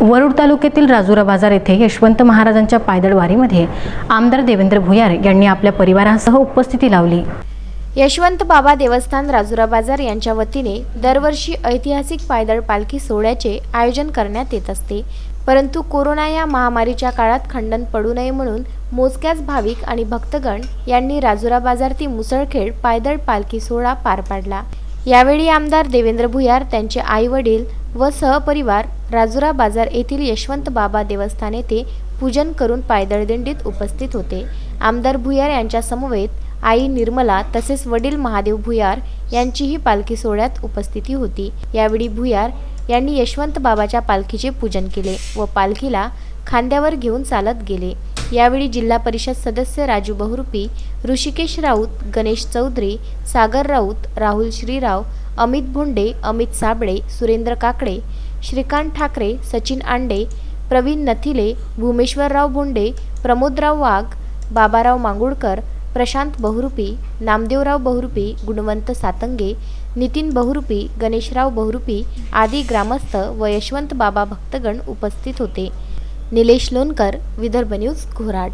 वरुड तालुक्यातील राजुरा बाजार येथे यशवंत महाराजांच्या पायदळ वारीमध्ये आमदार देवेंद्र भुयार यांनी आपल्या परिवारासह उपस्थिती लावली। यशवंत बाबा देवस्थान राजुरा बाजार यांच्या वतीने दरवर्षी ऐतिहासिक पायदळ पालखी सोहळ्याचे आयोजन करण्यात येत असते, परंतु कोरोना या महामारीच्या काळात खंडन पडू नये म्हणून मोजक्याच भाविक आणि भक्तगण यांनी राजुरा बाजार ते मुसळखेड पायदळ पालखी सोहळा पार पाडला। यावेळी आमदार देवेंद्र भुयार, त्यांचे आई-वडील व सहपरिवार राजुरा बाजार येथील यशवंत बाबा देवस्थान येथे पूजन करून पायदळ दिंडीत उपस्थित होते। आमदार भुयार यांच्या समवेत आई निर्मला तसेच वडील महादेव भुयार यांचीही पालखी सोहळ्यात उपस्थिती होती। यावेळी भुयार यांनी यशवंत बाबाच्या पालखीचे पूजन केले व पालखीला खांद्यावर घेऊन चालत गेले। यावेळी जिल्हा परिषद सदस्य राजू बहुरूपी, ऋषिकेश राऊत, गणेश चौधरी, सागर राऊत, राहुल श्रीराव, अमित भोंडे, अमित साबळे, सुरेंद्र काकडे, श्रीकांत ठाकरे, सचिन आंडे, प्रवीण नथिले, भूमेश्वरराव भोंडे, प्रमोदराव वाघ, बाबाराव मांगुळकर, प्रशांत बहुरूपी, नामदेवराव बहुरूपी, गुणवंत सातंगे, नितीन बहुरूपी, गणेशराव बहुरूपी आदी ग्रामस्थ व यशवंत बाबा भक्तगण उपस्थित होते। निलेश लोणकर, विदर्भ न्यूज, घोराड।